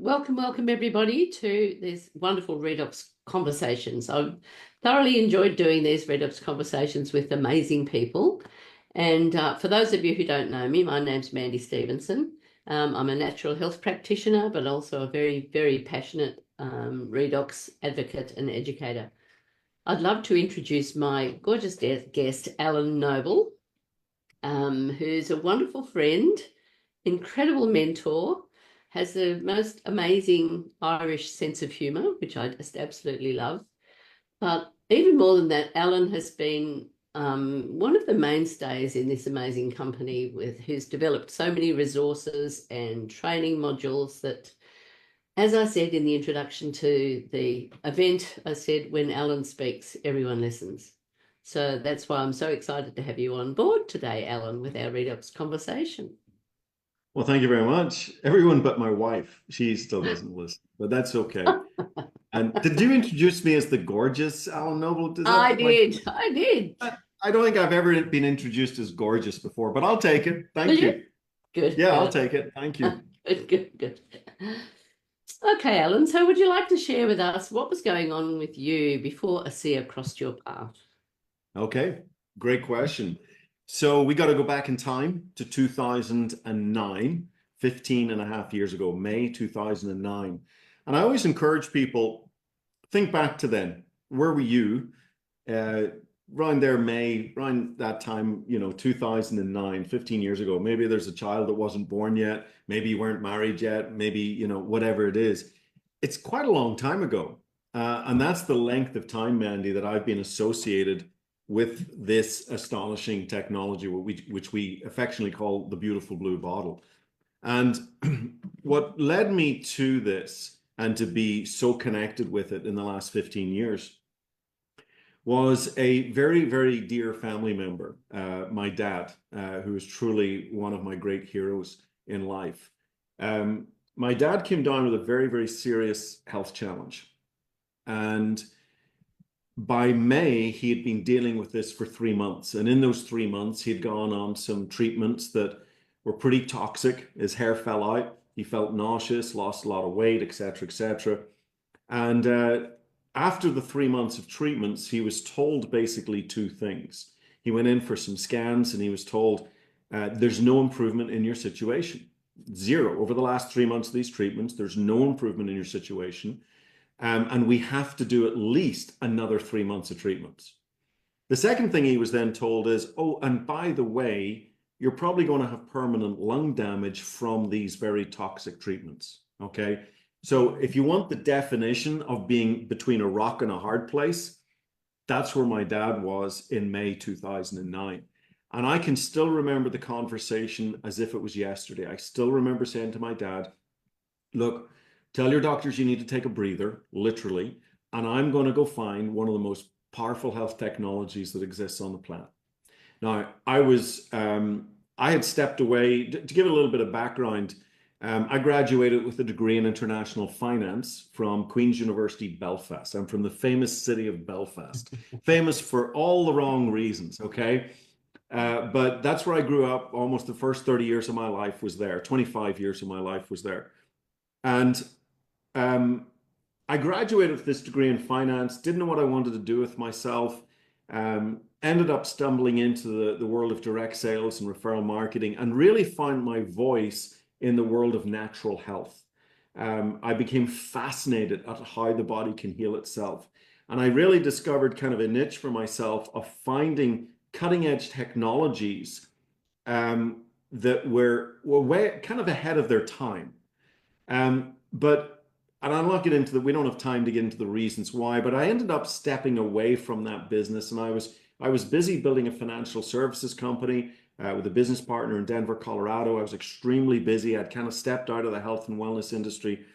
Welcome everybody to this wonderful Redox Conversations. I've thoroughly enjoyed doing these Redox Conversations with amazing people. And for those of you who don't know me, my name's Mandy Stevenson. I'm a natural health practitioner, but also a very, very passionate Redox advocate and educator. I'd love to introduce my gorgeous guest, Alan Noble, who's a wonderful friend, incredible mentor, has the most amazing Irish sense of humour, which I just absolutely love. But even more than that, Alan has been one of the mainstays in this amazing company who's developed so many resources and training modules that, as I said in the introduction to the event, I said, when Alan speaks, everyone listens. So that's why I'm so excited to have you on board today, Alan, with our Redox conversation. Well, thank you very much. Everyone but my wife. She still doesn't listen, but that's okay. And did you introduce me as the gorgeous Alan Noble? I did. I don't think I've ever been introduced as gorgeous before, but I'll take it. Thank you. Good. Yeah, I'll take it. Thank you. Good. Okay, Alan, so would you like to share with us what was going on with you before ASEA crossed your path? Okay, great question. So we got to go back in time to 2009, 15 and a half years ago, May 2009. And I always encourage people, think back to then. Where were you? Around there, May, around that time, 2009, 15 years ago. Maybe there's a child that wasn't born yet. Maybe you weren't married yet. Maybe, whatever it is. It's quite a long time ago. And that's the length of time, Mandy, that I've been associated with this astonishing technology, which we affectionately call the beautiful blue bottle. And what led me to this and to be so connected with it in the last 15 years was a very, very dear family member, my dad, who is truly one of my great heroes in life. My dad came down with a very, very serious health challenge. And by May, he had been dealing with this for 3 months. And in those 3 months, he had gone on some treatments that were pretty toxic. His hair fell out. He felt nauseous, lost a lot of weight, etc., etc. And after the 3 months of treatments, he was told basically two things. He went in for some scans and he was told, there's no improvement in your situation. Zero. Over the last 3 months of these treatments, there's no improvement in your situation. And we have to do at least another 3 months of treatments. The second thing he was then told is, oh, and by the way, you're probably going to have permanent lung damage from these very toxic treatments. Okay. So if you want the definition of being between a rock and a hard place, that's where my dad was in May 2009. And I can still remember the conversation as if it was yesterday. I still remember saying to my dad, look, tell your doctors you need to take a breather, literally, and I'm going to go find one of the most powerful health technologies that exists on the planet. Now, I had stepped away. To give it a little bit of background, I graduated with a degree in international finance from Queen's University, Belfast. I'm from the famous city of Belfast, famous for all the wrong reasons, okay? But that's where I grew up. Almost the first 30 years of my life was there. 25 years of my life was there. And I graduated with this degree in finance, didn't know what I wanted to do with myself, ended up stumbling into the world of direct sales and referral marketing and really found my voice in the world of natural health. I became fascinated at how the body can heal itself. And I really discovered kind of a niche for myself of finding cutting edge technologies that were way kind of ahead of their time. And I'll not get into we don't have time to get into the reasons why, but I ended up stepping away from that business. And I was busy building a financial services company with a business partner in Denver, Colorado. I was extremely busy. I'd kind of stepped out of the health and wellness industry.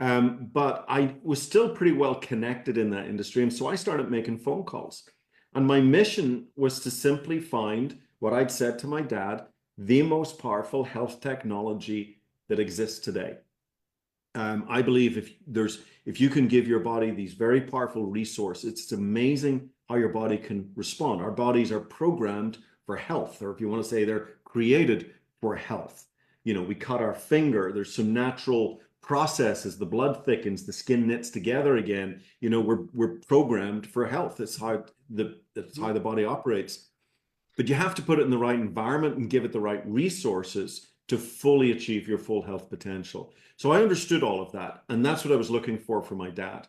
But I was still pretty well connected in that industry. And so I started making phone calls. And my mission was to simply find what I'd said to my dad, the most powerful health technology that exists today. I believe if you can give your body these very powerful resources, it's amazing how your body can respond. Our bodies are programmed for health, or if you want to say they're created for health. We cut our finger. There's some natural processes, the blood thickens, the skin knits together again. You know, we're programmed for health. That's how the body operates. But you have to put it in the right environment and give it the right resources to fully achieve your full health potential. So I understood all of that, and that's what I was looking for my dad.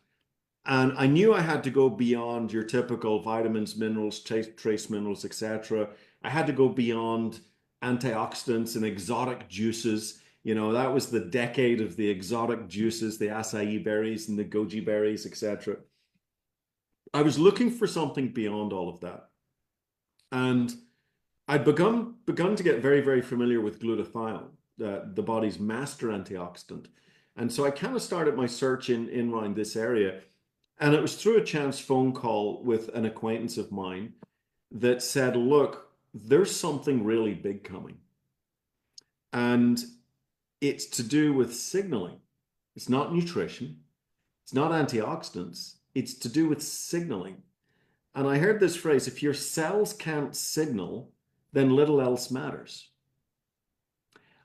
And I knew I had to go beyond your typical vitamins, minerals, trace minerals, etc. I had to go beyond antioxidants and exotic juices. You know, that was the decade of the exotic juices, the acai berries and the goji berries, etc. I was looking for something beyond all of that. And I'd begun to get very, very familiar with glutathione, the body's master antioxidant. And so I kind of started my search in around this area. And it was through a chance phone call with an acquaintance of mine that said, look, there's something really big coming. And it's to do with signaling. It's not nutrition. It's not antioxidants. It's to do with signaling. And I heard this phrase, if your cells can't signal, then little else matters.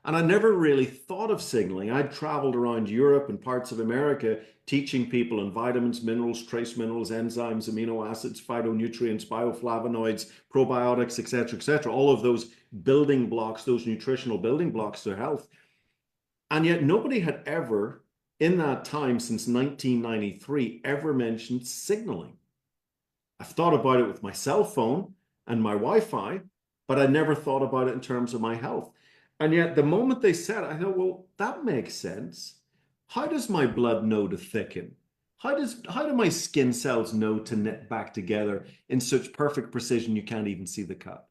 And I never really thought of signaling. I'd traveled around Europe and parts of America teaching people on vitamins, minerals, trace minerals, enzymes, amino acids, phytonutrients, bioflavonoids, probiotics, etc., all of those building blocks, those nutritional building blocks to health. And yet nobody had ever, in that time since 1993, ever mentioned signaling. I've thought about it with my cell phone and my Wi-Fi, but I never thought about it in terms of my health. And yet the moment they said it, I thought, well, that makes sense. How does my blood know to thicken? How do my skin cells know to knit back together in such perfect precision you can't even see the cut?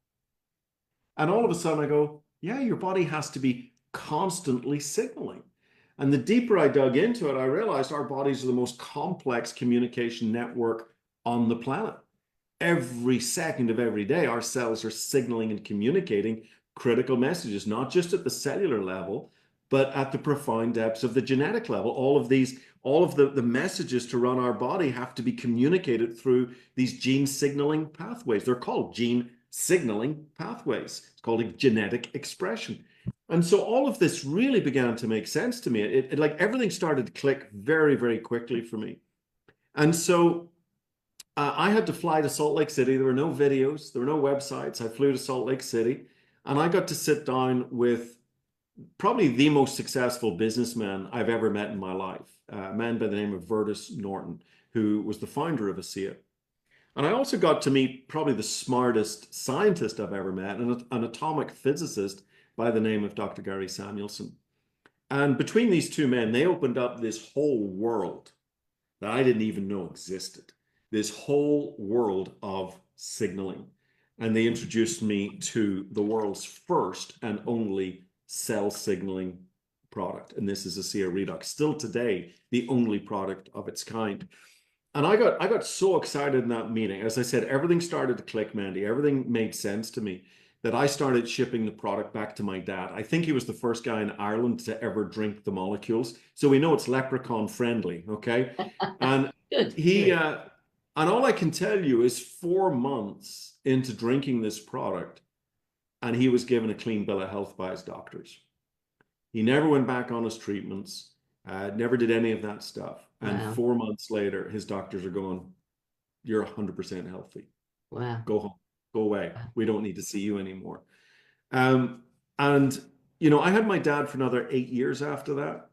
And all of a sudden I go, yeah, your body has to be constantly signaling. And the deeper I dug into it, I realized our bodies are the most complex communication network on the planet. Every second of every day, our cells are signaling and communicating critical messages, not just at the cellular level, but at the profound depths of the genetic level. All of the messages to run our body have to be communicated through these gene signaling pathways. They're called gene signaling pathways. It's called a genetic expression. And so all of this really began to make sense to me. It like everything started to click very, very quickly for me. And so I had to fly to Salt Lake City. There were no videos, there were no websites. I flew to Salt Lake City and I got to sit down with probably the most successful businessman I've ever met in my life, a man by the name of Vertus Norton, who was the founder of ASEA. And I also got to meet probably the smartest scientist I've ever met, an atomic physicist by the name of Dr. Gary Samuelson. And between these two men, they opened up this whole world that I didn't even know existed, this whole world of signaling. And they introduced me to the world's first and only cell signaling product. And this is ASEA Redox, still today, the only product of its kind. And I got so excited in that meeting. As I said, everything started to click, Mandy. Everything made sense to me that I started shipping the product back to my dad. I think he was the first guy in Ireland to ever drink the molecules. So we know it's leprechaun friendly, okay? And and all I can tell you is 4 months into drinking this product, and he was given a clean bill of health by his doctors. He never went back on his treatments, never did any of that stuff. And Wow. 4 months later, his doctors are going, you're 100% healthy. Wow. Go home, go away. Wow. We don't need to see you anymore. And, you know, I had my dad for another 8 years after that.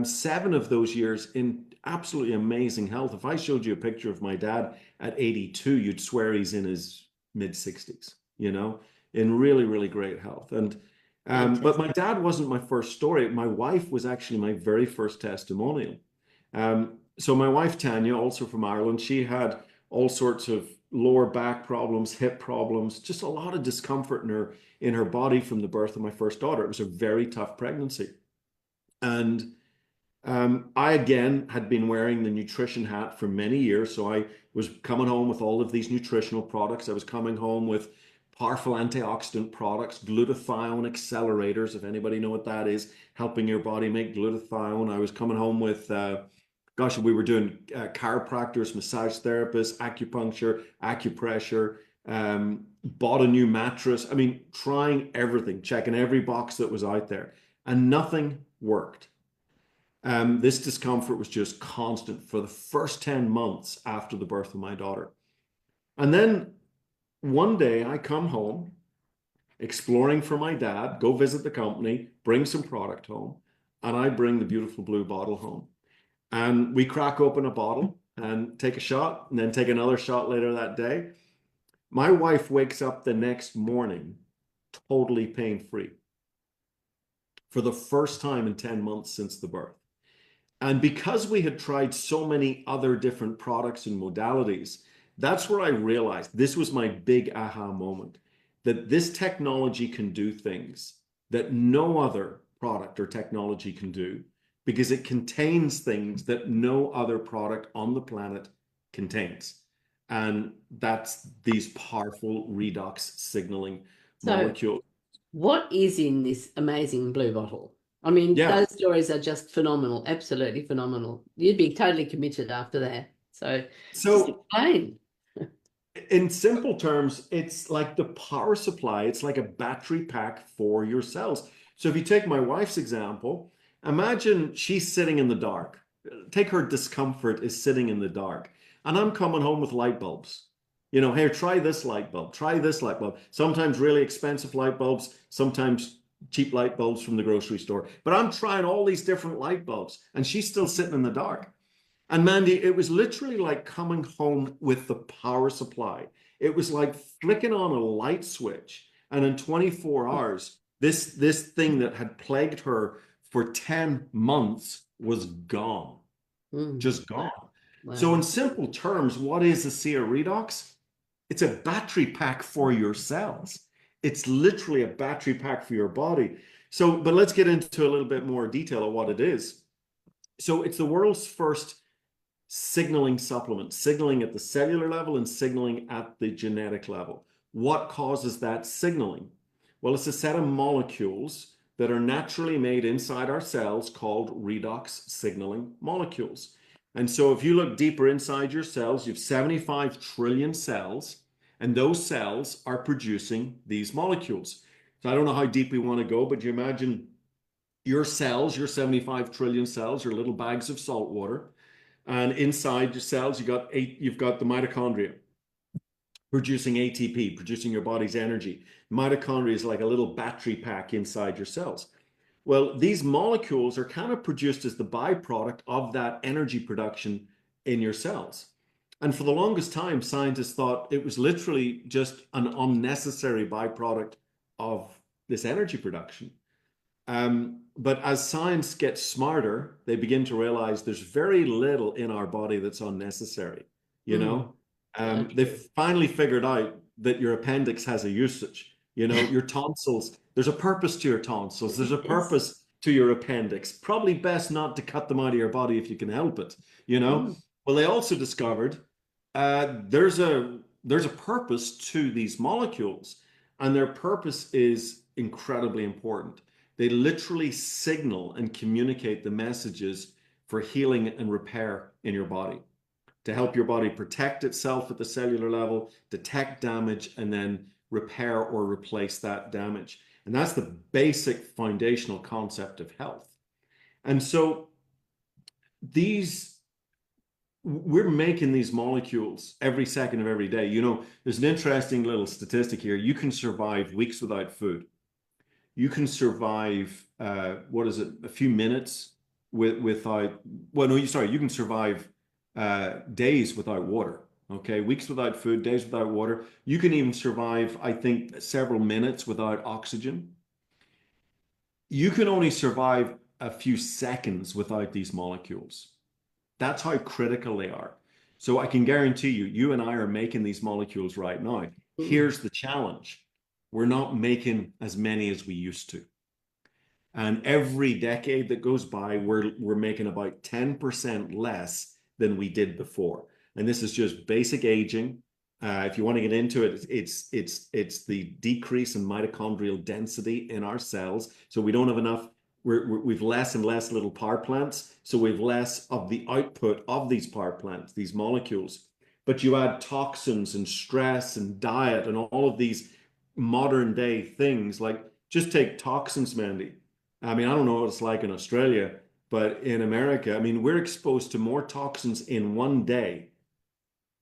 7 of those years in absolutely amazing health. If I showed you a picture of my dad at 82, you'd swear he's in his mid 60s, you know, in really, really great health. And but my dad wasn't my first story. My wife was actually my very first testimonial. So my wife, Tanya, also from Ireland, she had all sorts of lower back problems, hip problems, just a lot of discomfort in her body from the birth of my first daughter. It was a very tough pregnancy. And I again had been wearing the nutrition hat for many years. So I was coming home with all of these nutritional products. I was coming home with powerful antioxidant products, glutathione accelerators, if anybody know what that is, helping your body make glutathione. I was coming home with, we were doing chiropractors, massage therapists, acupuncture, acupressure, bought a new mattress. I mean, trying everything, checking every box that was out there, and nothing worked. This discomfort was just constant for the first 10 months after the birth of my daughter. And then one day I come home exploring for my dad, go visit the company, bring some product home, and I bring the beautiful blue bottle home. And we crack open a bottle and take a shot, and then take another shot later that day. My wife wakes up the next morning totally pain-free for the first time in 10 months since the birth. And because we had tried so many other different products and modalities, that's where I realized this was my big aha moment, that this technology can do things that no other product or technology can do, because it contains things that no other product on the planet contains. And that's these powerful redox signaling So, molecules. what is in this amazing blue bottle? I mean, Yeah. those stories are just phenomenal, absolutely phenomenal. You'd be totally committed after that. So, just So explain. in simple terms, it's like the power supply. It's like a battery pack for your cells. So if you take my wife's example, imagine she's sitting in the dark. Take her discomfort is sitting in the dark. And I'm coming home with light bulbs. You know, here, try this light bulb, try this light bulb. Sometimes really expensive light bulbs, sometimes cheap light bulbs from the grocery store. But I'm trying all these different light bulbs, and she's still sitting in the dark. And Mandy, it was literally like coming home with the power supply. It was like flicking on a light switch. And in 24 hours, this thing that had plagued her for 10 months was gone, Mm, just gone. So in wow. simple terms, what is ASEA Redox? It's a battery pack for your cells. It's literally a battery pack for your body. So, but let's get into a little bit more detail of what it is. So it's the world's first signaling supplement, signaling at the cellular level and signaling at the genetic level. What causes that signaling? Well, it's a set of molecules that are naturally made inside our cells called redox signaling molecules. And so if you look deeper inside your cells, you have 75 trillion cells, and those cells are producing these molecules. So I don't know how deep we want to go, but you imagine your cells, your 75 trillion cells, are little bags of salt water. And inside your cells, you've got the mitochondria producing ATP, producing your body's energy. Mitochondria is like a little battery pack inside your cells. Well, these molecules are kind of produced as the byproduct of that energy production in your cells. And for the longest time, scientists thought it was literally just an unnecessary byproduct of this energy production. But as science gets smarter, they begin to realize there's very little in our body that's unnecessary. You Mm, know, so they true. finally figured out that your appendix has a usage. You know, your tonsils, there's a purpose to your tonsils, there's a Yes. purpose to your appendix. Probably best not to cut them out of your body if you can help it, you know. Mm, Well, they also discovered there's a purpose to these molecules, and their purpose is incredibly important. They literally signal and communicate the messages for healing and repair in your body to help your body protect itself at the cellular level, detect damage, and then repair or replace that damage. And that's the basic foundational concept of health. And so these we're making these molecules every second of every day. You know, there's an interesting little statistic here. You can survive weeks without food. You can survive what is it, a few minutes without, well, no, sorry, you can survive days without water. Okay, weeks without food, days without water. You can even survive, I think, several minutes without oxygen. You can only survive a few seconds without these molecules. That's how critical they are. So I can guarantee you, you and I are making these molecules right now. mm, Here's the challenge. We're not making as many as we used to. And every decade that goes by, we're making about 10% less than we did before. And this is just basic aging. If you want to get into it, it's the decrease in mitochondrial density in our cells. So we don't have enough. We've less and less little power plants. So we've less of the output of these power plants, these molecules. But you add toxins and stress and diet and all of these modern day things, like just take toxins, Mandy. I mean, I don't know what it's like in Australia, but in America, I mean, we're exposed to more toxins in one day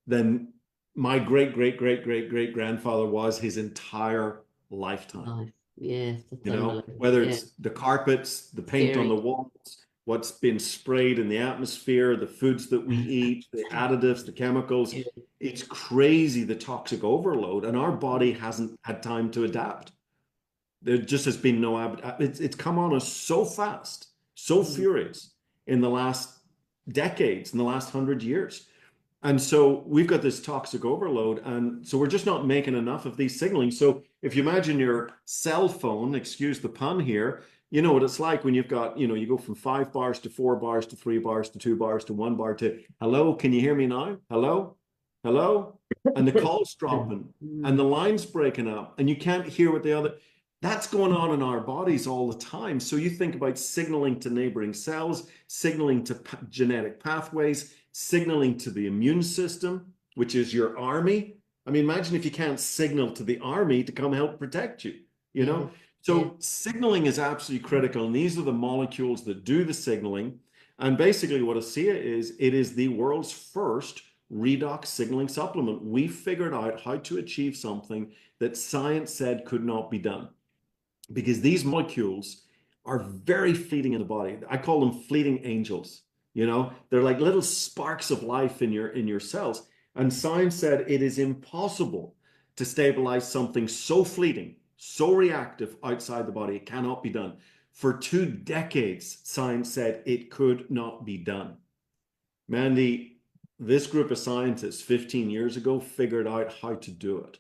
than my great grandfather was his entire lifetime. Life. Yes, it's You know, unbelievable. whether Yeah, it's the carpets, the paint on the scary. walls, what's been sprayed in the atmosphere, the foods that we eat, the additives, the chemicals. Yeah. It's crazy the toxic overload, and our body hasn't had time to adapt. There just has been no, it's come on us so fast, so Mm. furious in the last decades, in the last 100 years. And so we've got this toxic overload. And so we're just not making enough of these signaling. So if you imagine your cell phone, excuse the pun here, you know what it's like when you've got, you go from 5 bars to 4 bars to 3 bars to 2 bars to 1 bar to hello, can you hear me now? Hello? Hello? And the call's dropping and the Mm. line's breaking up and you can't hear what the other. That's going on in our bodies all the time. So you think about signaling to neighboring cells, signaling to genetic pathways, signaling to the immune system, which is your army. I mean, imagine if you can't signal to the army to come help protect you, you Yeah, know? yeah, So signaling is absolutely critical. And these are the molecules that do the signaling. And basically what ASEA is, it is the world's first redox signaling supplement. We figured out how to achieve something that science said could not be done because these molecules are very fleeting in the body. I call them fleeting angels. They're like little sparks of life in your cells. And science said it is impossible to stabilize something so fleeting, so reactive outside the body. It cannot be done. For 2 decades, science said it could not be done. Mandy, this group of scientists 15 years ago figured out how to do it.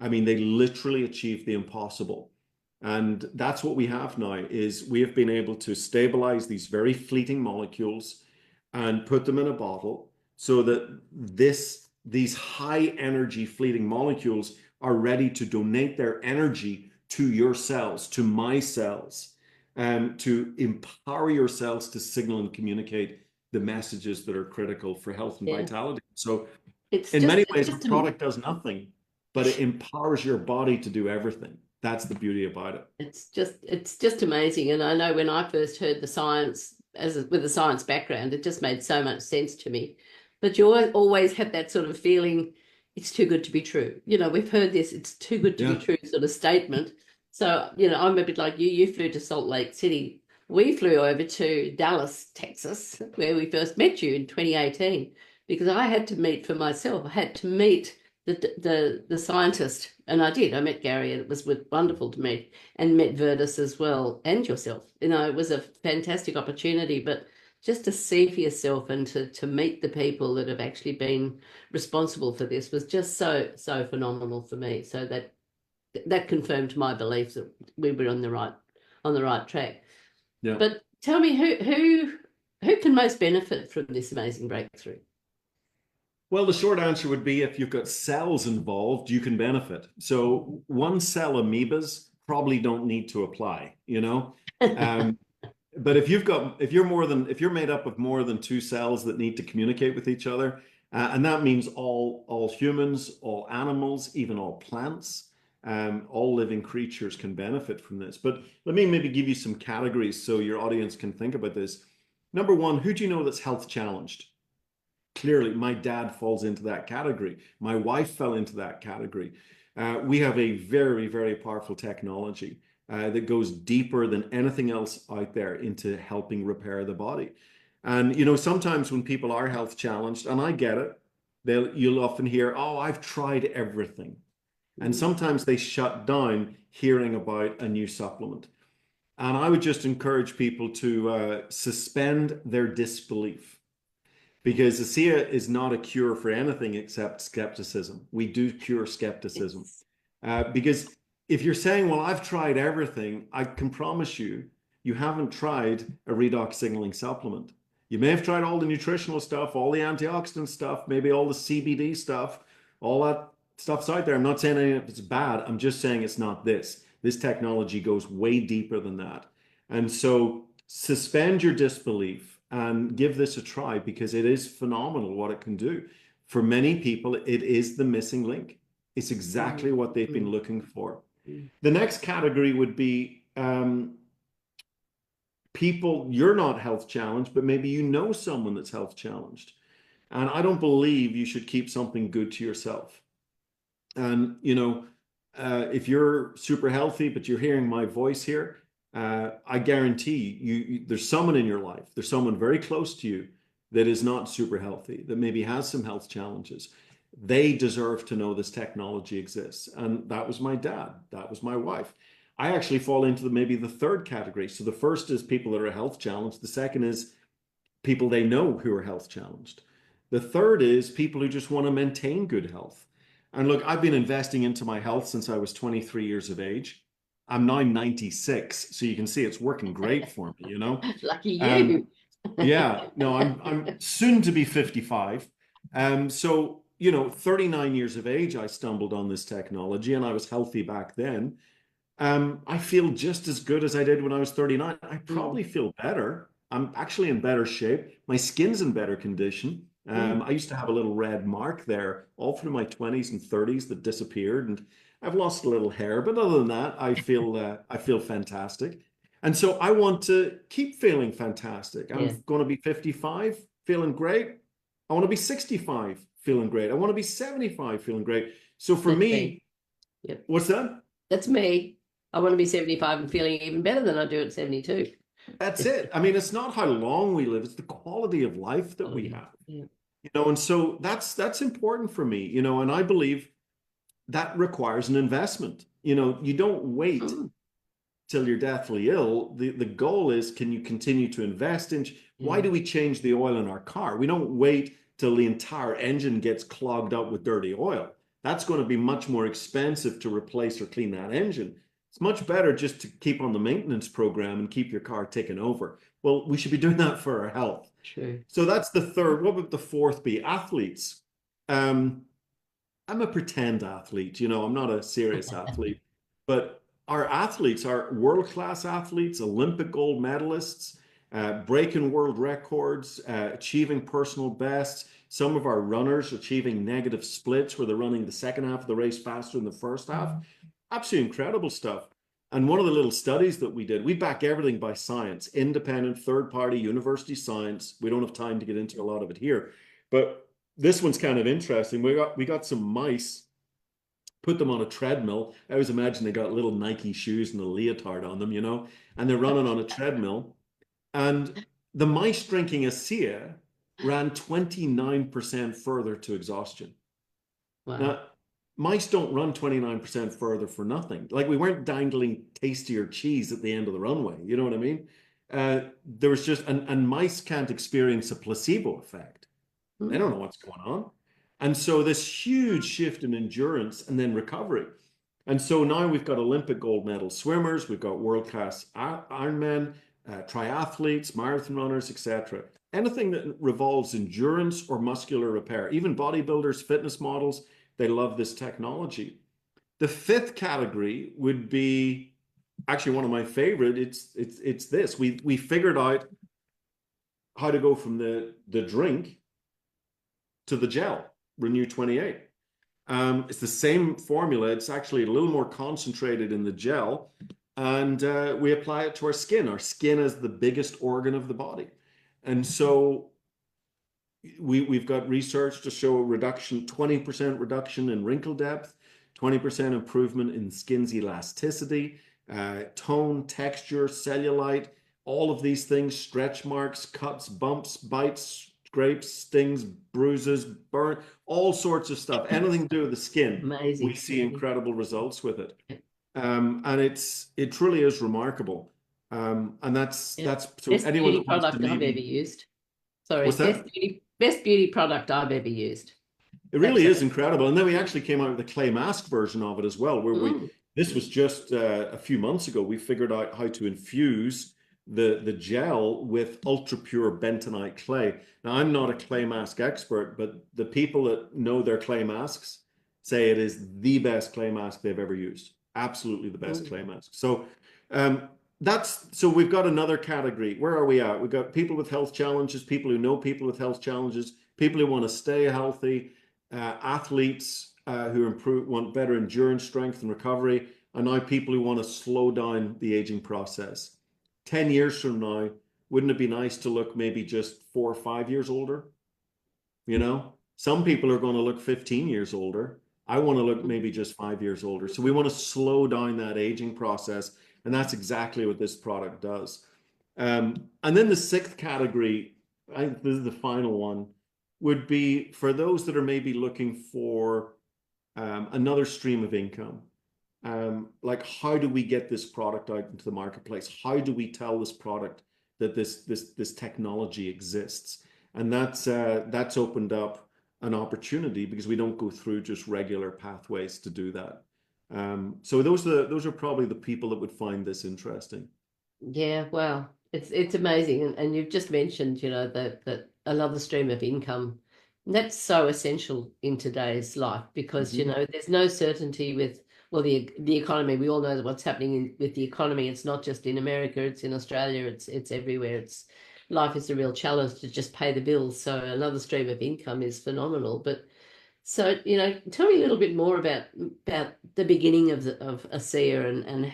I mean, they literally achieved the impossible. And that's what we have now is we have been able to stabilize these very fleeting molecules and put them in a bottle so that these high energy fleeting molecules are ready to donate their energy to your cells, to my cells, and to empower your cells to signal and communicate the messages that are critical for health and yeah. vitality. So It's in just, many it's ways, a just, product does nothing, but it empowers your body to do everything. That's the beauty about it. it's just amazing. And I know when I first heard the science, with a science background, it just made so much sense to me. But you always have that sort of feeling, it's too good to be true. We've heard this, it's too good to be Yeah. true sort of statement. So, I'm a bit like you. You flew to Salt Lake City. We flew over to Dallas, Texas, where we first met you in 2018, because I had to meet for myself. I had to meet the scientist, and I did. I met Gary, and it was wonderful to meet, and met Verdis as well, and yourself. It was a fantastic opportunity, but just to see for yourself and to meet the people that have actually been responsible for this was just so phenomenal for me. So that confirmed my belief that we were on the right track. Yeah. But tell me, who can most benefit from this amazing breakthrough? Well, the short answer would be if you've got cells involved, you can benefit. So one cell amoebas probably don't need to apply. Um, but if you're made up of more than two cells that need to communicate with each other, and that means all humans, all animals, even all plants, all living creatures can benefit from this. But let me maybe give you some categories so your audience can think about this. Number one, who do you know that's health challenged? Clearly, my dad falls into that category. My wife fell into that category. We have a very, very powerful technology that goes deeper than anything else out there into helping repair the body. And sometimes when people are health challenged, and I get it, you'll often hear, "Oh, I've tried everything," and Mm. sometimes they shut down hearing about a new supplement. And I would just encourage people to suspend their disbelief because ASEA is not a cure for anything except skepticism. We do cure skepticism. Yes. Because if you're saying, well, I've tried everything, I can promise you, you haven't tried a redox signaling supplement. You may have tried all the nutritional stuff, all the antioxidant stuff, maybe all the CBD stuff, all that stuff's out there. I'm not saying any of it's bad. I'm just saying it's not this. This technology goes way deeper than that. And so suspend your disbelief and give this a try because it is phenomenal what it can do. For many people, it is the missing link. It's exactly Mm, what they've been mm, looking for. mm. The next category would be people, you're not health challenged, but maybe you know someone that's health challenged. And I don't believe you should keep something good to yourself. And, if you're super healthy, but you're hearing my voice here, I guarantee there's someone in your life, there's someone very close to you that is not super healthy, that maybe has some health challenges. They deserve to know this technology exists. And that was my dad. That was my wife. I actually fall into maybe the third category. So the first is people that are health challenged. The second is people they know who are health challenged. The third is people who just want to maintain good health. And look, I've been investing into my health since I was 23 years of age. I'm now 96, so you can see it's working great for me, Lucky Um, you. yeah, no, I'm soon to be 55. So, 39 years of age, I stumbled on this technology and I was healthy back then. I feel just as good as I did when I was 39. I Mm, probably feel better. I'm actually in better shape. My skin's in better condition. mm, I used to have a little red mark there all through my 20s and 30s that disappeared, and I've lost a little hair. But other than that, I feel fantastic. And so I want to keep feeling fantastic. I'm yeah, going to be 55, feeling great. I want to be 65, feeling great. I want to be 75, feeling great. So for that's me. me, Yep, what's that? that's me. I want to be 75 and feeling even better than I do at 72. That's it. I mean, it's not how long we live, it's the quality of life that Oh, we yeah. have. Yeah. And so that's important for me, and I believe that requires an investment. You don't wait Mm, till you're deathly ill. The goal is, can you continue to invest in why yeah. do we change the oil in our car? We don't wait till the entire engine gets clogged up with dirty oil. That's going to be much more expensive to replace or clean that engine. It's much better just to keep on the maintenance program and keep your car ticking over. Well, we should be doing that for our health. True. So that's the third. What would the fourth be? Athletes. Um, I'm a pretend athlete, I'm not a serious athlete, but our athletes are world-class athletes, Olympic gold medalists, breaking world records, achieving personal bests. Some of our runners achieving negative splits where they're running the second half of the race faster than the first half. Absolutely incredible stuff. And one of the little studies that we did, we back everything by science, independent, third-party, university science. We don't have time to get into a lot of it here, but this one's kind of interesting. We got some mice, put them on a treadmill. I always imagine they got little Nike shoes and a leotard on them, and they're running on a treadmill. And the mice drinking ASEA ran 29% further to exhaustion. Wow. Now, mice don't run 29% further for nothing. Like, we weren't dangling tastier cheese at the end of the runway. You know what I mean? There was just, and mice can't experience a placebo effect. They Mm, don't know what's going on. And so this huge shift in endurance and then recovery. And so now we've got Olympic gold medal swimmers, we've got world-class Ironmen, triathletes, marathon runners, etc. Anything that revolves endurance or muscular repair, even bodybuilders, fitness models, they love this technology. The fifth category would be actually one of my favorite. It's this. We figured out how to go from the drink to the gel, Renew 28. It's the same formula. It's actually a little more concentrated in the gel, and we apply it to our skin. Our skin is the biggest organ of the body. And so we've got research to show a reduction, 20% reduction in wrinkle depth, 20% improvement in skin's elasticity, tone, texture, cellulite, all of these things, stretch marks, cuts, bumps, bites, scrapes, stings, bruises, burn, all sorts of stuff. Anything to do with the skin, we amazing. see incredible results with it. And it truly is remarkable. And that's Yeah. that's so Best anyone beauty that wants to product I've ever maybe, used. Sorry, what's that? best beauty product I've ever used. It really is Absolutely. incredible. And then we actually came out with a clay mask version of it as well, where Mm, this was just a few months ago, we figured out how to infuse the gel with ultra pure bentonite clay. Now, I'm not a clay mask expert, but the people that know their clay masks say it is the best clay mask they've ever used. Absolutely the best mm, clay mask. So um, so we've got another category. Where are we at? We've got people with health challenges, people who know people with health challenges, people who want to stay healthy, athletes who want better endurance, strength, and recovery, and now people who want to slow down the aging process. 10 years from now, wouldn't it be nice to look maybe just 4 or 5 years older? You know, some people are going to look 15 years older. I want to look maybe just 5 years older. So we want to slow down that aging process. And that's exactly what this product does. And then the sixth category, I think this is the final one, would be for those that are maybe looking for another stream of income. Like, how do we get this product out into the marketplace? How do we tell this product that this technology exists? And that's opened up an opportunity because we don't go through just regular pathways to do that. So those are probably the people that would find this interesting. Yeah, wow. It's amazing. And you've just mentioned, that another stream of income. And that's so essential in today's life because, Mhm. there's no certainty with, well, the economy. We all know what's happening with the economy. It's not just in America, it's in Australia, it's everywhere. Life is a real challenge to just pay the bills. So another stream of income is phenomenal. But so, tell me a little bit more about the beginning of ASEA and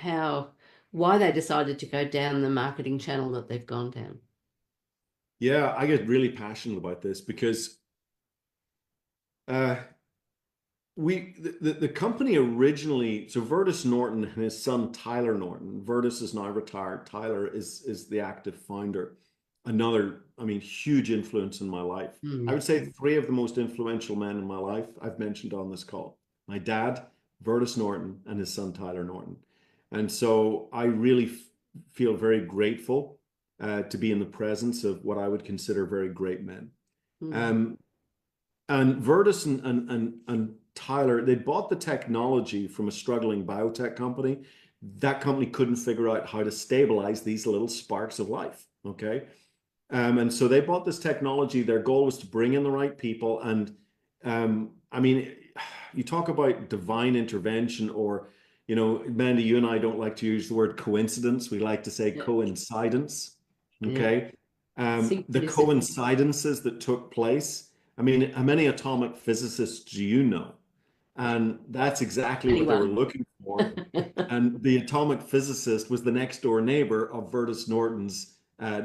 why they decided to go down the marketing channel that they've gone down. Yeah, I get really passionate about this because uh, the company originally, so Vertus Norton and his son Tyler Norton. Vertus is now retired. Tyler is the active founder. Another, I mean, huge influence in my life. I Mm. would say three of the most influential men in my life I've mentioned on this call: my dad, Vertus Norton, and his son Tyler Norton. And so I really feel very grateful to be in the presence of what I would consider very great men. Mm. Um, and Vertus and Tyler, they bought the technology from a struggling biotech company. That company couldn't figure out how to stabilize these little sparks of life. Okay. And so they bought this technology. Their goal was to bring in the right people. And I mean, you talk about divine intervention, or, Mandy, you and I don't like to use the word coincidence. We like to say Yeah. coincidence. Yeah. Okay. The Synchronicity. coincidences that took place. I mean, how many atomic physicists do you know? And that's exactly what they were Anyone? looking for. And the atomic physicist was the next door neighbor of Vertus Norton's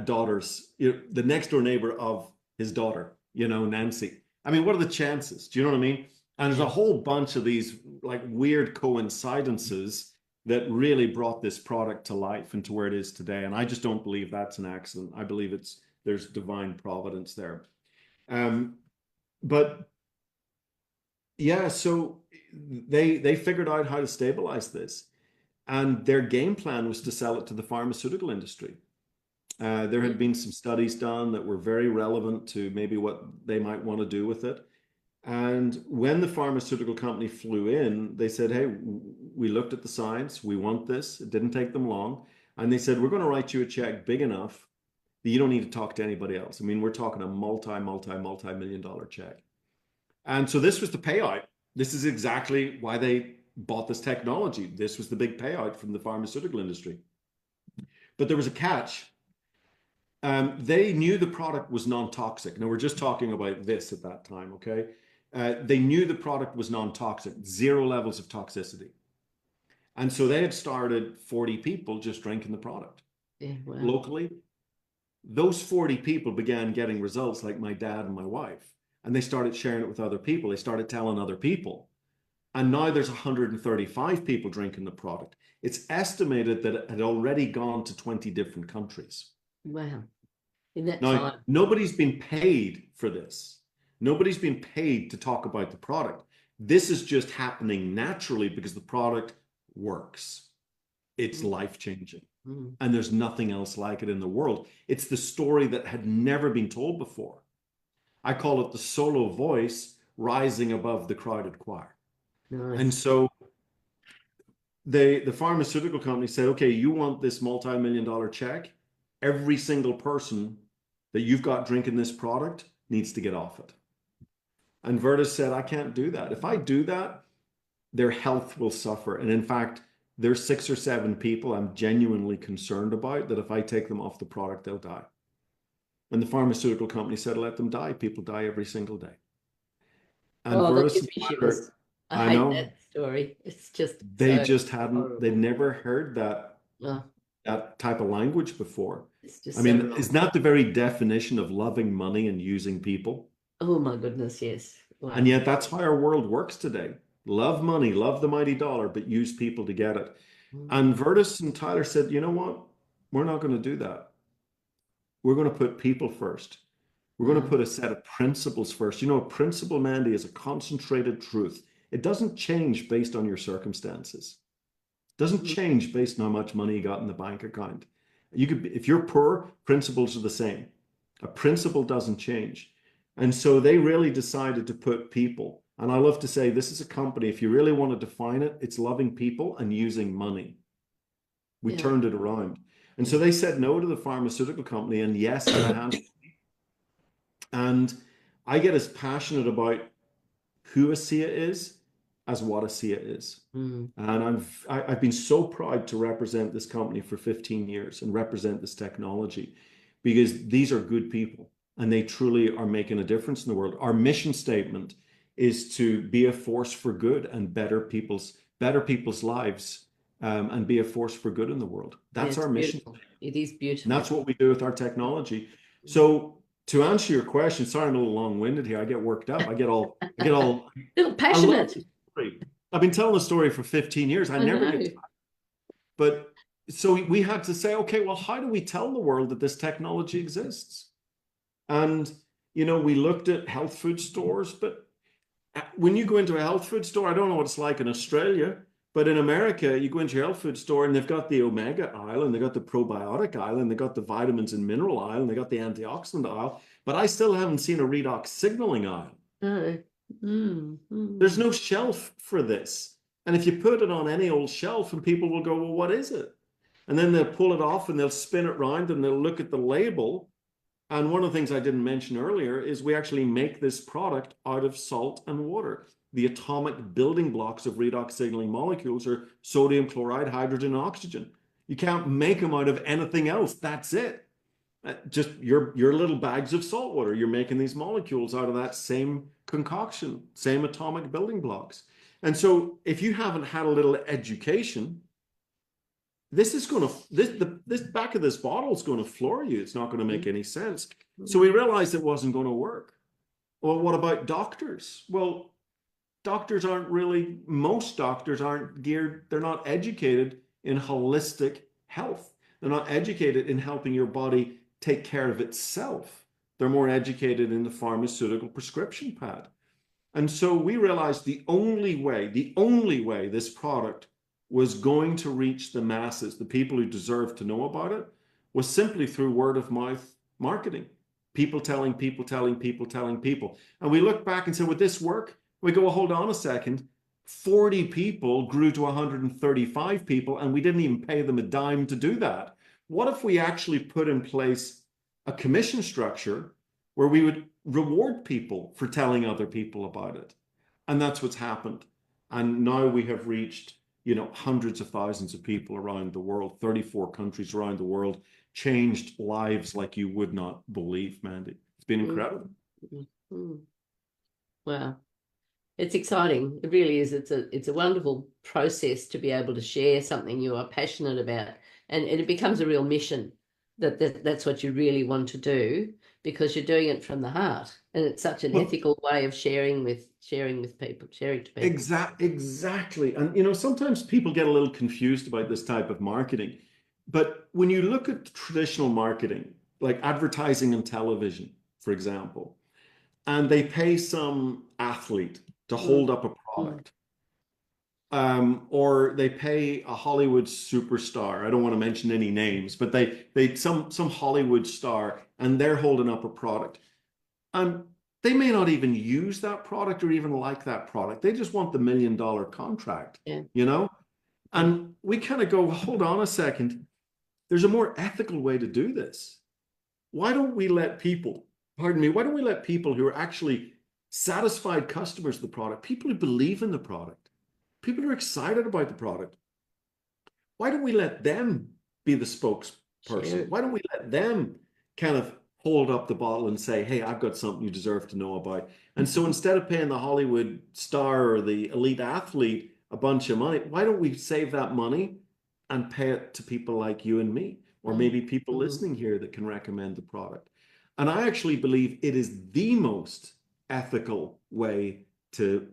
daughter's, the next door neighbor of his daughter, Nancy. I mean, what are the chances? Do you know what I mean? And there's a Yeah. whole bunch of these like weird coincidences that really brought this product to life and to where it is today. And I just don't believe that's an accident. I believe there's divine providence there. Um, but yeah, so they figured out how to stabilize this, and their game plan was to sell it to the pharmaceutical industry. There had been some studies done that were very relevant to maybe what they might want to do with it. And when the pharmaceutical company flew in, they said, "Hey, we looked at the science. We want this." It didn't take them long. And they said, "We're going to write you a check big enough that you don't need to talk to anybody else." I mean, we're talking a multi-million dollar check. And so this was the payout. This is exactly why they bought this technology. This was the big payout from the pharmaceutical industry. But there was a catch. They knew the product was non-toxic. Now we're just talking about this at that time, okay? They knew the product was non-toxic, zero levels of toxicity. And so they had started 40 people just drinking the product Yeah. Wow. locally. Those 40 people began getting results, like my dad and my wife. And they started sharing it with other people. They started telling other people. And now there's 135 people drinking the product. It's estimated that it had already gone to 20 different countries. Wow. In that Now, time. nobody's been paid for this. Nobody's been paid to talk about the product. This is just happening naturally because the product works. It's Mm. life changing. Mm. And there's nothing else like it in the world. It's the story that had never been told before. I call it the solo voice rising above the crowded choir. And Nice. so the pharmaceutical company said, "Okay, you want this multi-million dollar check? Every single person that you've got drinking this product needs to get off it." And Virtus said, "I can't do that. If I do that, their health will suffer. And in fact, there's 6 or 7 people I'm genuinely concerned about that if I take them off the product, they'll die." And the pharmaceutical company said, "Let them die. People die every single day." And Oh, that Virtus gives and me shivers. Tyler, I I hate know, that story. It's just they so just hadn't, they'd horrible. never heard that Oh. that type of language before. It's just I so mean, wrong. isn't that the very definition of loving money and using people? Oh my goodness, yes. And Wow. yet that's how our world works today. Love money, love the mighty dollar, but use people to get it. Mm. And Vertus and Tyler said, you know what? We're not going to do that. We're going to put people first. We're going to Wow. put a set of principles first. You know, a principle, Mandy, is a concentrated truth. It doesn't change based on your circumstances. It doesn't Mm. change based on how much money you got in the bank account. You could, if you're poor, principles are the same. A principle doesn't change. And so they really decided to put people. And I love to say this is a company, if you really want to define it, it's loving people and using money. We Yeah. turned it around. And so Yeah. they said no to the pharmaceutical company and yes to the hand. And I get as passionate about who ASEA is as what ASEA is. Mm. And I've been so proud to represent this company for 15 years and represent this technology because these are good people and they truly are making a difference in the world. Our mission statement is to be a force for good and better people's lives, and be a force for good in the world. Yeah, That's it's our mission. beautiful. It is And beautiful. that's what we do with our technology. Mm. So to answer your question, sorry, I'm a little long-winded here. I get worked up. I get all, Little I love passionate. the story. I've been telling the story for 15 years. I I never get know. tired. But so we had to say, okay, well, how do we tell the world that this technology exists? And, you know, we looked at health food stores, but when you go into a health food store, I don't know what it's like in Australia, but in America, you go into your health food store and they've got the omega aisle and they've got the probiotic aisle and they've got the vitamins and mineral aisle and they've got the antioxidant aisle, but I still haven't seen a redox signaling aisle. No. There's no shelf for this. And if you put it on any old shelf and people will go, well, what is it? And then they'll pull it off and they'll spin it round and they'll look at the label. And one of the things I didn't mention earlier is we actually make this product out of salt and water. The atomic building blocks of redox signaling molecules are sodium chloride, hydrogen, and oxygen. You can't make them out of anything else. That's it. Just your little bags of salt water. You're making these molecules out of that same concoction, same atomic building blocks. And so if you haven't had a little education, this is going to, this back of this bottle is going to floor you. It's not going to make any sense. So we realized it wasn't going to work. Well, what about doctors? Well, doctors aren't really, most doctors aren't geared, they're not educated in holistic health. They're not educated in helping your body take care of itself. They're more educated in the pharmaceutical prescription pad. And so we realized the only way this product was going to reach the masses, the people who deserve to know about it, was simply through word of mouth marketing. People telling people, telling people, telling people. And we look back and say, would this work? We go, well, hold on a second. 40 people grew to 135 people, and we didn't even pay them a dime to do that. What if we actually put in place a commission structure where we would reward people for telling other people about it? And that's what's happened. And now we have reached, you know, hundreds of thousands of people around the world, 34 countries around the world, changed lives like you would not believe, Mandy. It's been incredible. Wow. It's exciting. It really is. It's a wonderful process to be able to share something you are passionate about, and it becomes a real mission that's what you really want to do because you're doing it from the heart, and it's such an ethical way of sharing with people, sharing to people. Exactly. And you know, sometimes people get a little confused about this type of marketing, but when you look at traditional marketing, like advertising and television, for example, and they pay some athlete to hold up a product. Or they pay a Hollywood superstar. I don't want to mention any names, but they some Hollywood star, and they're holding up a product. And they may not even use that product or even like that product. They just want the $1 million contract, you know? And we kind of go, hold on a second. There's a more ethical way to do this. Why don't we let people, pardon me, why don't we let people who are actually satisfied customers of the product, people who believe in the product, people who are excited about the product, why don't we let them be the spokesperson? Why don't we let them kind of hold up the bottle and say, hey, I've got something you deserve to know about. And so instead of paying the Hollywood star or the elite athlete a bunch of money, why don't we save that money and pay it to people like you and me, or maybe people listening here that can recommend the product. And I actually believe it is the most ethical way to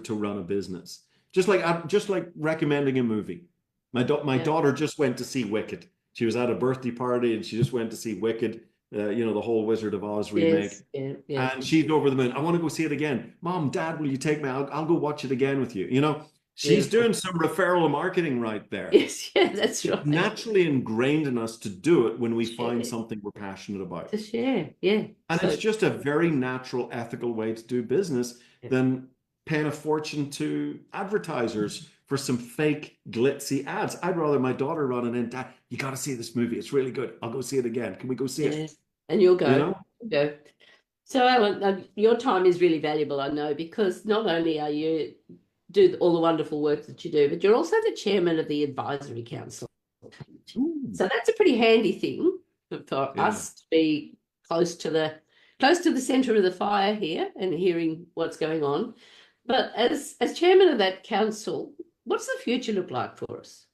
run a business. Just like recommending a movie. My daughter just went to see Wicked. She was at a birthday party and she just went to see Wicked, the whole Wizard of Oz remake. Yes, yeah. And she's over the moon. I want to go see it again. Mom, Dad, will you take me? I'll go watch it again with you. She's Beautiful. doing some referral marketing right there. Yes, yeah, that's It's right. naturally ingrained in us to do it when we find something we're passionate about. To share, yeah. And it's just a very natural, ethical way to do business than paying a fortune to advertisers for some fake, glitzy ads. I'd rather my daughter run in, Dad, you got to see this movie. It's really good. I'll go see it again. Can we go see it? And you'll go. You know? You'll go. So, Alan, your time is really valuable, I know, because not only are you do all the wonderful work that you do, but you're also the chairman of the advisory council. So that's a pretty handy thing for us to be close to the center of the fire here and hearing what's going on. But as chairman of that council, what's the future look like for us?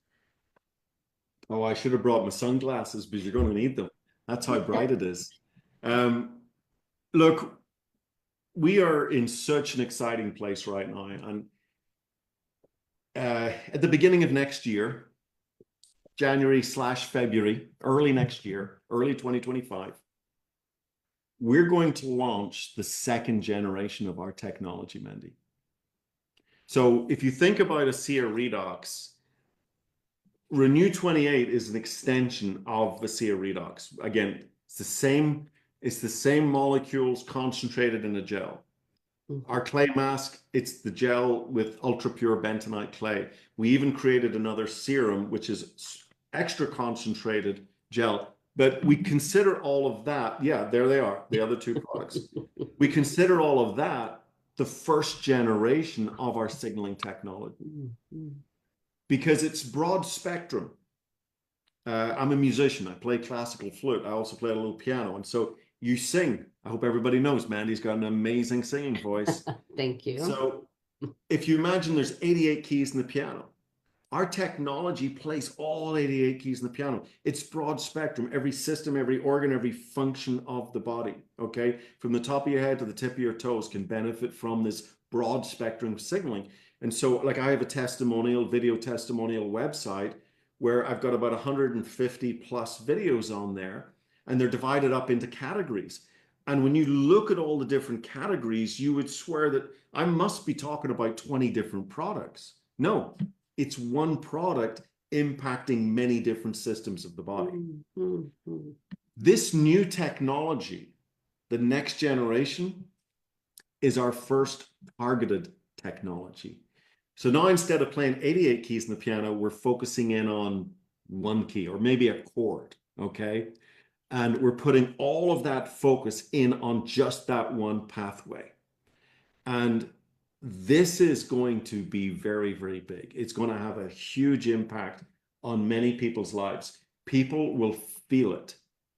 Oh, I should have brought my sunglasses because you're going to need them. That's how bright it is. Look, we are in such an exciting place right now. And at the beginning of next year, January/February, early next year, early 2025, we're going to launch the second generation of our technology, Mandy. So if you think about ASEA Redox, Renew 28 is an extension of ASEA Redox. Again, it's the same molecules concentrated in a gel. Our clay mask, it's the gel with ultra pure bentonite clay. We even created another serum, which is extra concentrated gel. But we consider all of that. Yeah, there they are, the other two products. We consider all of that the first generation of our signaling technology because it's broad spectrum. I'm a musician. I play classical flute. I also play a little piano. And so you sing. I hope everybody knows Mandy's got an amazing singing voice. Thank you. So if you imagine there's 88 keys in the piano, our technology plays all 88 keys in the piano. It's broad spectrum, every system, every organ, every function of the body, okay? From the top of your head to the tip of your toes can benefit from this broad spectrum signaling. And so like I have a video testimonial website where I've got about 150 plus videos on there, and they're divided up into categories. And when you look at all the different categories, you would swear that I must be talking about 20 different products. No, it's one product impacting many different systems of the body. This new technology, the next generation, is our first targeted technology. So now instead of playing 88 keys in the piano, we're focusing in on one key or maybe a chord, okay? And we're putting all of that focus in on just that one pathway. And this is going to be very, very big. It's going to have a huge impact on many people's lives. People will feel it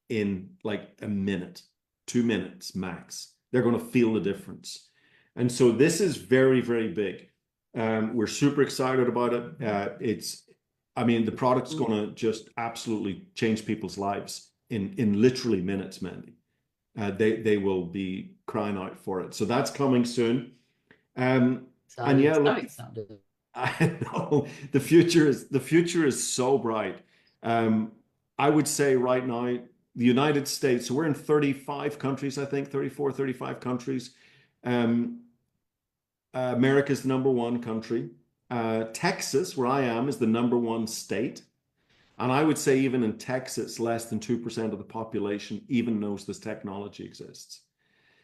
in like a minute, 2 minutes max. They're going to feel the difference. And so this is very, very big. We're super excited about it. The product's going to just absolutely change people's lives in literally minutes, Mandy. They will be crying out for it. So that's coming soon. And yeah, look, I know the future is so bright. I would say right now, the United States, so we're in 35 countries, I think, 34, 35 countries. America's the number one country. Texas, where I am, is the number one state. And I would say even in Texas, less than 2% of the population even knows this technology exists.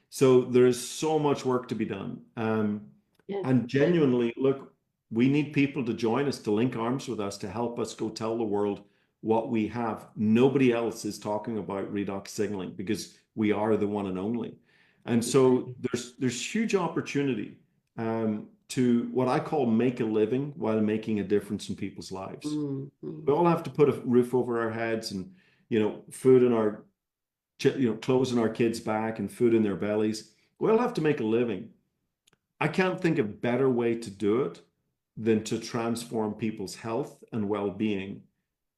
So there's so much work to be done. And genuinely, look, we need people to join us, to link arms with us, to help us go tell the world what we have. Nobody else is talking about redox signaling because we are the one and only. And so there's huge opportunity to what I call make a living while making a difference in people's lives. We all have to put a roof over our heads and, food in our, clothes in our kids' back and food in their bellies. We all have to make a living. I can't think of a better way to do it than to transform people's health and well-being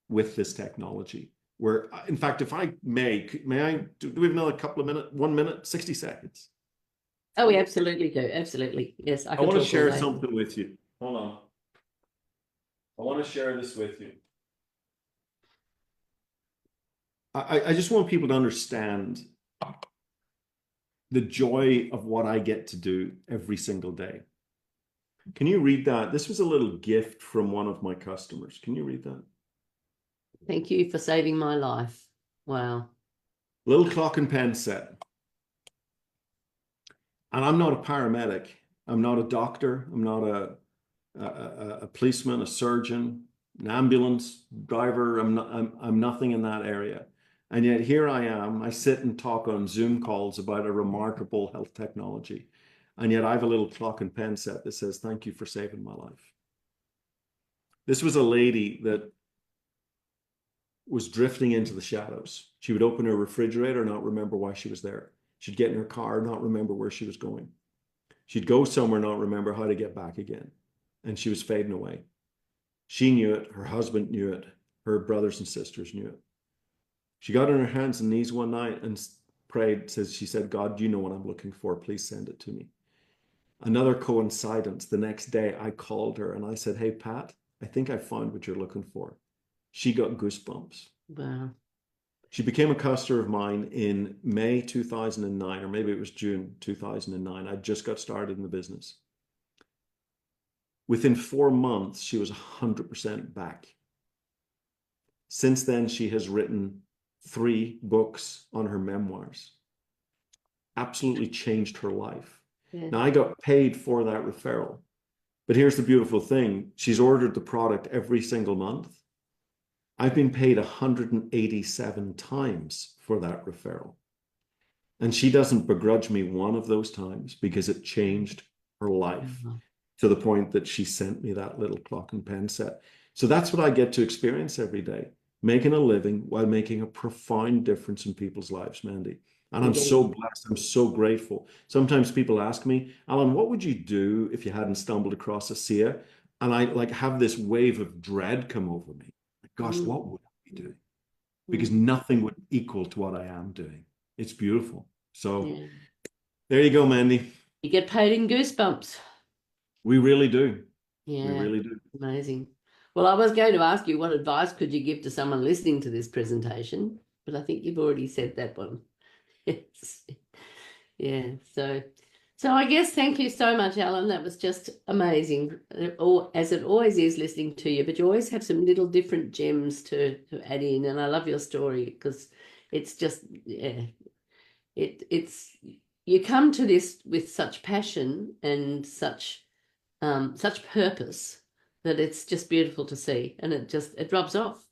with this technology. Where, in fact, if I may I, do we have another couple of minutes, 1 minute, 60 seconds? Oh, we absolutely do. Absolutely. Yes, I I can want to talk all share day. something with you. Hold on. I want to share this with you. I just want people to understand the joy of what I get to do every single day. Can you read that? This was a little gift from one of my customers. Can you read that? Thank you for saving my life. Wow. Little clock and pen set. And I'm not a paramedic. I'm not a doctor. I'm not a policeman, a surgeon, an ambulance driver. I'm nothing in that area. And yet here I am. I sit and talk on Zoom calls about a remarkable health technology. And yet I have a little clock and pen set that says, thank you for saving my life. This was a lady that was drifting into the shadows. She would open her refrigerator, not remember why she was there. She'd get in her car, not remember where she was going. She'd go somewhere, not remember how to get back again. And she was fading away. She knew it. Her husband knew it. Her brothers and sisters knew it. She got on her hands and knees one night and prayed, she said, God, you know what I'm looking for. Please send it to me. Another coincidence, the next day I called her and I said, hey, Pat, I think I found what you're looking for. She got goosebumps. Wow. She became a customer of mine in May 2009, or maybe it was June 2009. I just got started in the business. Within 4 months, she was 100% back. Since then, she has written 3 books on her memoirs. Absolutely changed her life. Yeah. Now, I got paid for that referral. But here's the beautiful thing. She's ordered the product every single month. I've been paid 187 times for that referral. And she doesn't begrudge me one of those times because it changed her life to the point that she sent me that little clock and pen set. So that's what I get to experience every day, making a living while making a profound difference in people's lives, Mandy. And I'm so blessed. I'm so grateful. Sometimes people ask me, Alan, what would you do if you hadn't stumbled across ASEA? And I have this wave of dread come over me. Gosh, what would I be doing? Because nothing would equal to what I am doing. It's beautiful. So there you go, Mandy. You get paid in goosebumps. We really do. Yeah. We really do. Amazing. Well, I was going to ask you, what advice could you give to someone listening to this presentation? But I think you've already said that one. Yes. Yeah. So I guess thank you so much, Alan. That was just amazing, as it always is listening to you, but you always have some little different gems to add in. And I love your story because it's just, it's you come to this with such passion and such purpose that it's just beautiful to see. And it rubs off.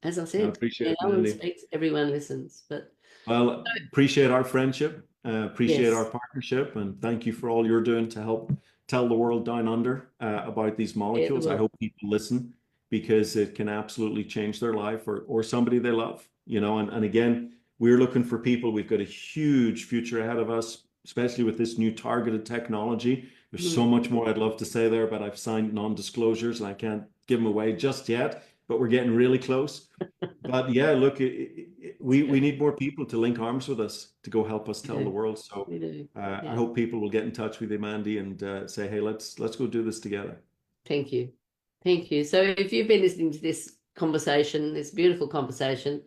As I said, I appreciate it, no one Mandy. speaks, everyone listens. But well, appreciate our friendship, appreciate our yes. partnership, and thank you for all you're doing to help tell the world down under about these molecules. I hope people listen because it can absolutely change their life or somebody they love, you know, and again, we're looking for people. We've got a huge future ahead of us, especially with this new targeted technology. There's so much more I'd love to say there, but I've signed non-disclosures and I can't give them away just yet, but we're getting really close. But yeah, look, we need more people to link arms with us to go help us tell the world. So I hope people will get in touch with you, Mandy, and say, hey, let's go do this together. Thank you. Thank you. So if you've been listening to this conversation, this beautiful conversation,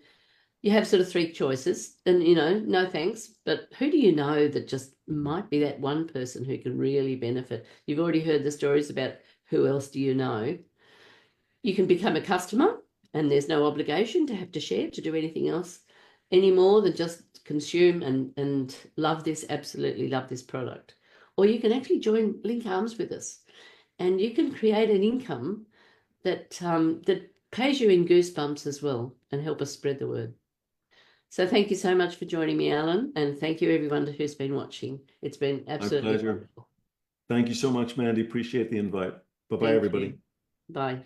you have sort of 3 choices and, you know, no thanks, but who do you know that just might be that one person who can really benefit? You've already heard the stories about who else do you know. You can become a customer and there's no obligation to have to share, to do anything else any more than just consume and love this, absolutely love this product. Or you can actually link arms with us and you can create an income that that pays you in goosebumps as well and help us spread the word. So thank you so much for joining me, Alan, and thank you everyone who's been watching. It's been absolutely wonderful. Thank you so much, Mandy. Appreciate the invite. Bye-bye, everybody. Bye.